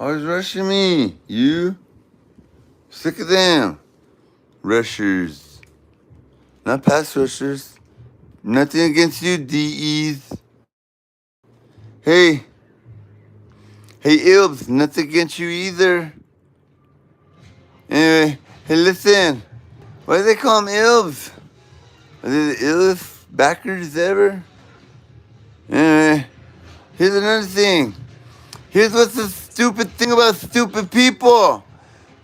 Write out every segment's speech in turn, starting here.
Always rushing me. You? Sick of them. Rushers. Not pass rushers. Nothing against you, DEs. Hey. Hey, Ilbs. Nothing against you either. Anyway. Hey, listen. Why do they call them Ilbs? Are they the illest backers ever? Anyway. Here's another thing. Here's what's the stupid thing about stupid people.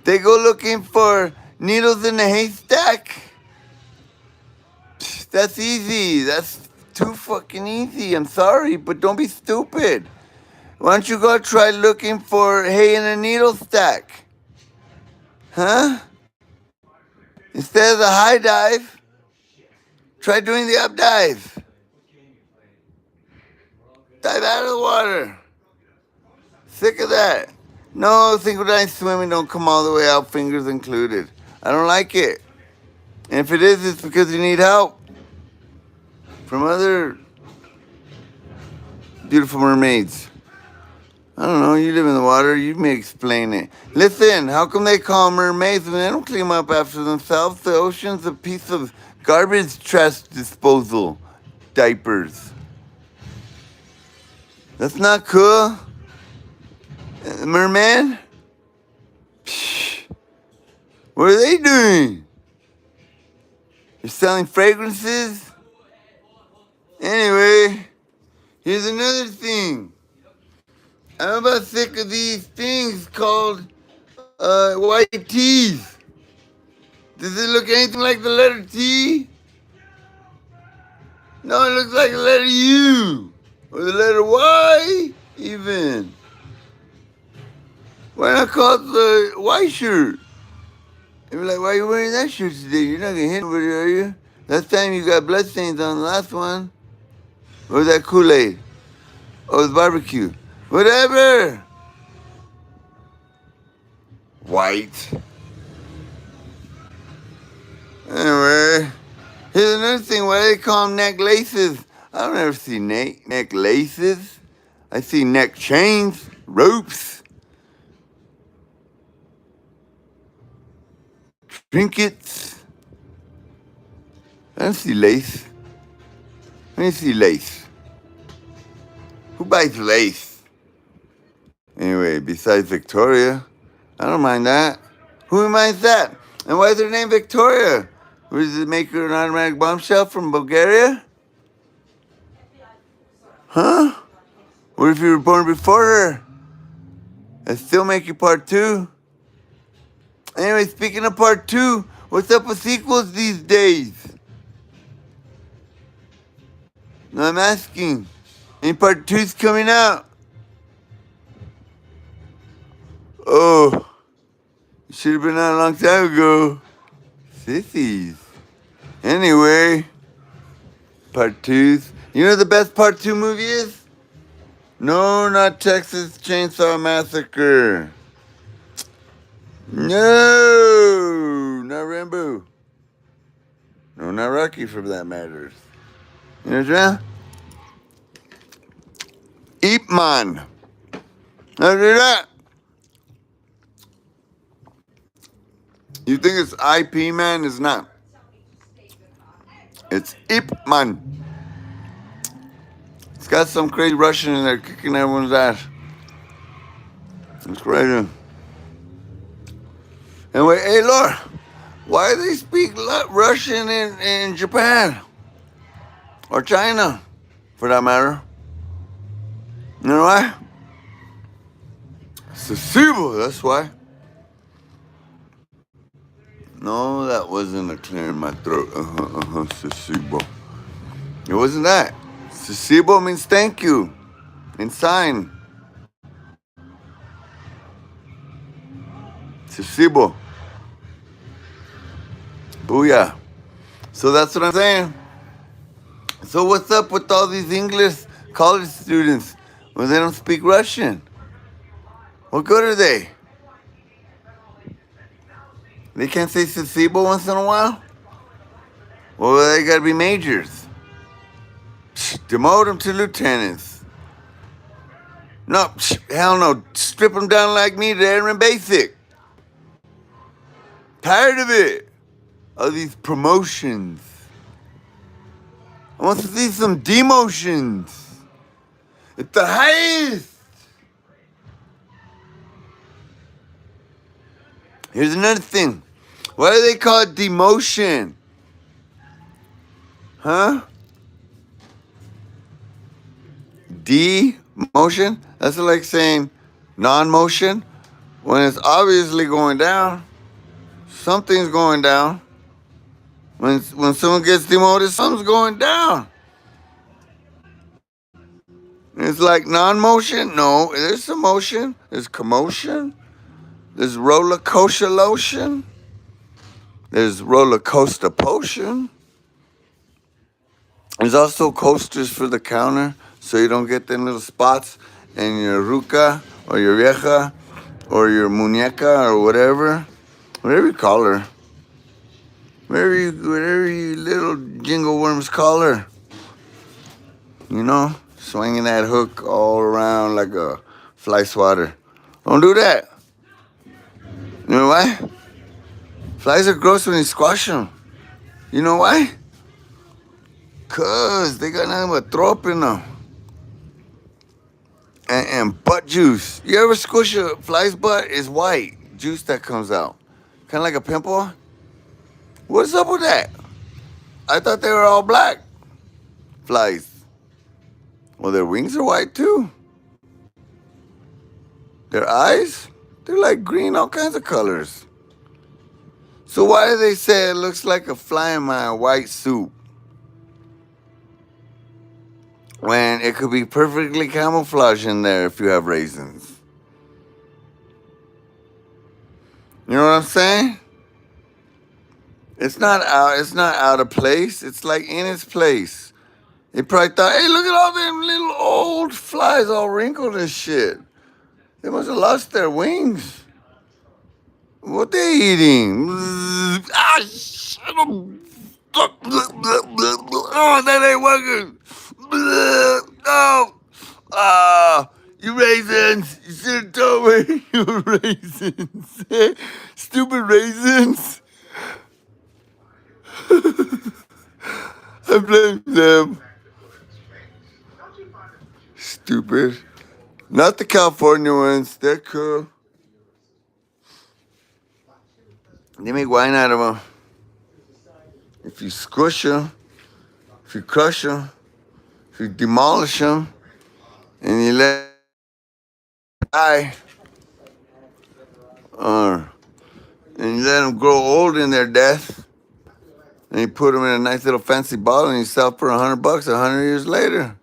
They go looking for needles in a haystack. That's easy. That's too fucking easy. I'm sorry, but don't be stupid. Why don't you go try looking for hay in a needle stack? Huh? Instead of the high dive, try doing the up dive. Dive out of the water. Sick of that. No, synchronized swimming don't come all the way out, fingers included. I don't like it. And if it is, it's because you need help from other beautiful mermaids. I don't know, you live in the water, you may explain it. Listen, how come they call mermaids when they don't clean up after themselves? The ocean's a piece of garbage trash disposal. Diapers. That's not cool. Merman? Psh, what are they doing? They're selling fragrances? Anyway, here's another thing. I'm about sick of these things called white teas. Does it look anything like the letter T? No, it looks like the letter U. Or the letter Y, even. Why not call it the white shirt? They were like, why are you wearing that shirt today? You're not gonna hit nobody, are you? Last time you got bloodstains on the last one. Or was that Kool-Aid? Oh, it was barbecue. Whatever. White. Anyway, here's another thing. Why do they call them necklaces? I don't ever see necklaces. I see neck chains, ropes, trinkets. I don't see lace. Let me see lace. Who buys lace? Anyway, besides Victoria, I don't mind that. Who minds that? And why is her name Victoria? Does it make her an automatic bombshell from Bulgaria? Huh? What if you were born before her? That still make you part two? Anyway, speaking of part two, what's up with sequels these days? No, I'm asking. Any part two's coming out? Oh, it should have been out a long time ago. Sissies. Anyway, part twos. You know the best part two movie is? No, not Texas Chainsaw Massacre. No, not Rambo. No, not Rocky for that matter. You know what I'm saying? Ip Man. Now do that. You think it's IP Man? It's not. It's Ip Man. It's got some crazy Russian in there kicking everyone's ass. It's crazy. Anyway, hey Laura, why do they speak Russian in Japan? Or China, for that matter? You know why? Sasibo, that's why. No, that wasn't a clear in my throat. Sasibo. It wasn't that. Sasibo means thank you in sign. Sasibo. Booyah. So that's what I'm saying. So what's up with all these English college students when they don't speak Russian? What good are they? They can't say Sasibo once in a while? Well, they gotta be majors. Demote them to lieutenants. No, hell no. Strip them down like me, they're in basic. Tired of it. All these promotions. I want to see some demotions. It's the highest. Here's another thing. Why do they call it demotion? Huh? Demotion? That's like saying non-motion. When it's obviously going down, something's going down. When someone gets demoted, something's going down. It's like non-motion. No, there's some motion. There's commotion. There's roller coaster lotion. There's roller coaster potion. There's also coasters for the counter, so you don't get them little spots in your ruca or your vieja or your muñeca or whatever you call her. Whatever you little jingle worms call her. You know, swinging that hook all around like a fly swatter. Don't do that. You know why? Flies are gross when you squash them. You know why? Cause they got nothing but throw up in them. And butt juice. You ever squish a fly's butt? It's white juice that comes out. Kind of like a pimple. What's up with that? I thought they were all black flies. Well, their wings are white too. Their eyes, they're like green, all kinds of colors. So why do they say it looks like a fly in my white soup? When it could be perfectly camouflaged in there if you have raisins. You know what I'm saying? It's not out of place. It's like in its place. They probably thought, hey, look at all them little old flies all wrinkled and shit. They must have lost their wings. What they eating? Ah, shit. Oh, that ain't working. No. You raisins. You should have told me you were raisins. Stupid raisins. I blame them. Stupid. Not the California ones. They're cool. They make wine out of them. If you squish them, if you crush them, if you demolish them, and you let them die, and you let them grow old in their death, and you put them in a nice little fancy bottle and you sell for $100 100 years later.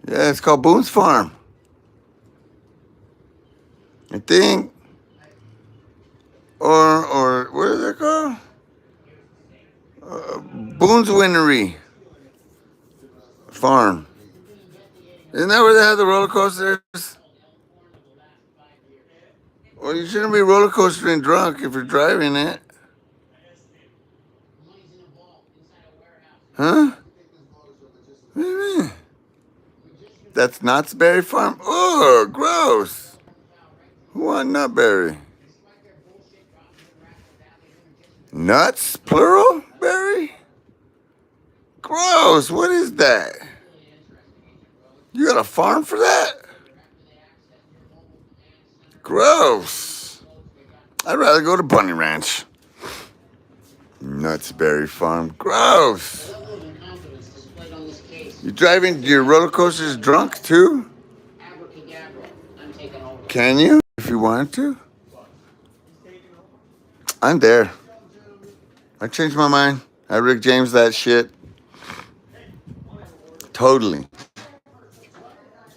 Yeah, it's called Boone's Farm. I think. Or what is it called? Boone's Winery Farm. Isn't that where they have the roller coasters? Well, you shouldn't be roller coastering drunk if you're driving it. Huh? What do you mean? That's Knott's Berry Farm? Oh, gross. Who want nutberry? Nuts, plural, berry? Gross, what is that? You got a farm for that? Gross. I'd rather go to Bunny Ranch. Nuts Berry Farm. Gross. You driving your roller coasters drunk too? Can you? If you wanted to? I'm there. I changed my mind. I Rick James that shit. Totally.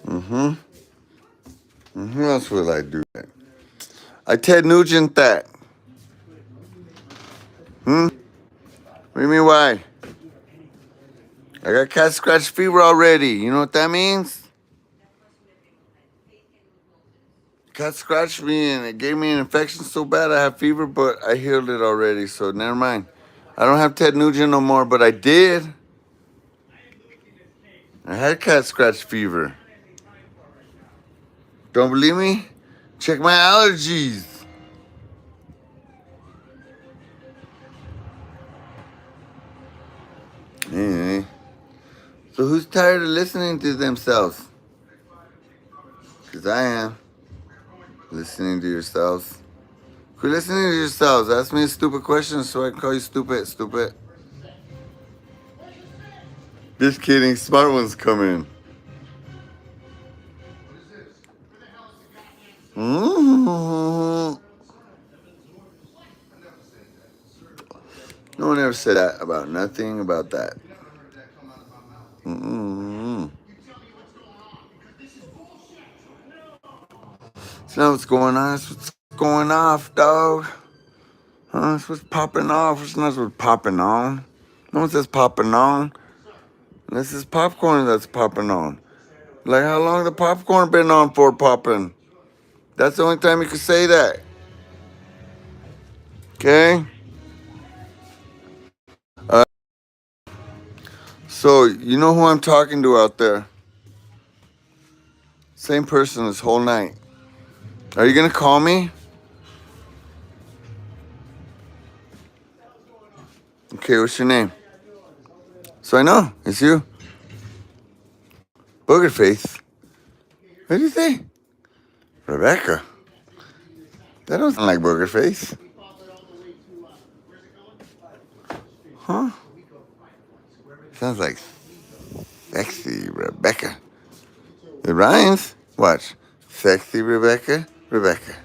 Who else will I do that? I Ted Nugent that. What do you mean why? I got cat scratch fever already. You know what that means? Cat scratched me and it gave me an infection so bad I have fever, but I healed it already, so never mind. I don't have Ted Nugent no more, but I did. I had cat scratch fever. Don't believe me? Check my allergies. Anyway. So who's tired of listening to themselves? Because I am. Listening to yourselves. Quit listening to yourselves. Ask me a stupid question so I can call you stupid. Stupid. Just kidding. Smart ones coming. Mm-hmm. No one ever said that about nothing about that. Mm-hmm. It's not what's going on. It's what's going off, dog. Huh? It's what's popping off. It's not what's popping on. No one says popping on. This is popcorn that's popping on. Like how long the popcorn been on for popping? That's the only time you can say that. Okay? So, you know who I'm talking to out there? Same person this whole night. Are you going to call me? Okay, what's your name? So I know, it's you. Booger Face. What do you say? Rebecca. That don't sound like Booger Face. Huh? Sounds like sexy Rebecca. It rhymes. Watch. Sexy Rebecca, Rebecca.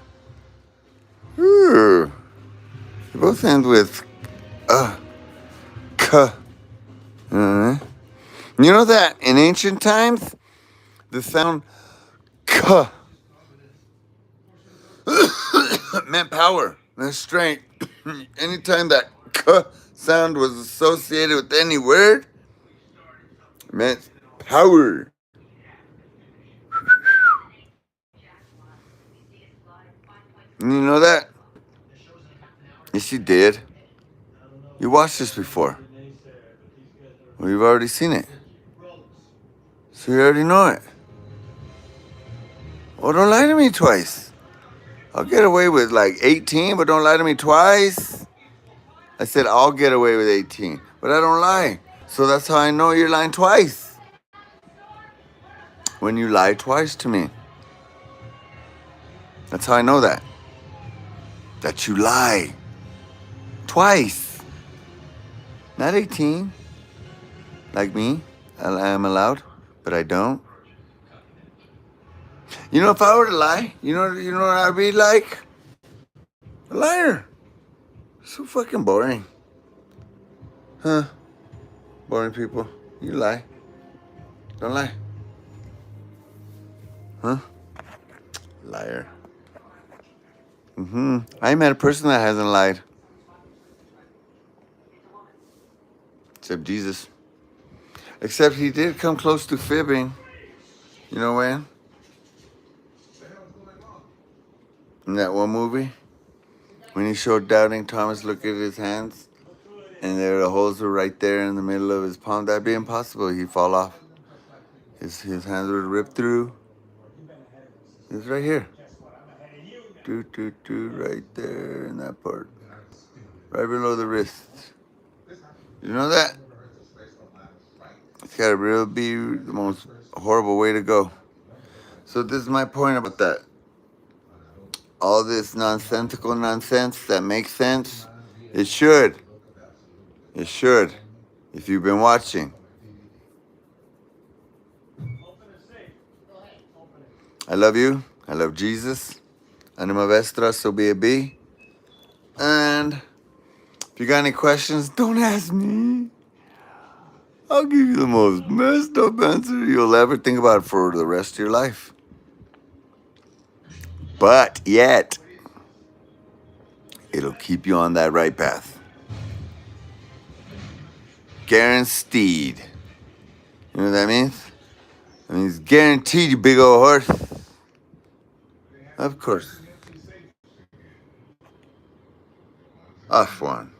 Ooh. They both end with k. You know that in ancient times, the sound k meant power and strength. Anytime that k sound was associated with any word, it meant power. And you know that? Yes, you did. You watched this before. Well, you've already seen it. So you already know it. Well, don't lie to me twice. I'll get away with like 18, but don't lie to me twice. I said I'll get away with 18, but I don't lie. So that's how I know you're lying twice. When you lie twice to me. That's how I know that. That you lie. Twice. Not 18. Like me. I am allowed, but I don't. You know, if I were to lie, you know what I'd be like? A liar. So fucking boring. Huh? Boring people. You lie. Don't lie. Huh? Liar. I met a person that hasn't lied. Except Jesus. Except he did come close to fibbing. You know when? In that one movie? When he showed doubting Thomas look at his hands and the holes were right there in the middle of his palm. That'd be impossible. He'd fall off. His hands would rip through. It's right here. Right there in that part. Right below the wrist. You know that? It's gotta really be the most horrible way to go. So this is my point about that. All this nonsensical nonsense that makes sense, it should. It should. If you've been watching. I love you. I love Jesus. Anima Vestra, so be it be. And if you got any questions, don't ask me. I'll give you the most messed up answer you'll ever think about for the rest of your life. But yet, it'll keep you on that right path. Guaranteed. You know what that means? It means guaranteed, you big old horse. Of course. Off one.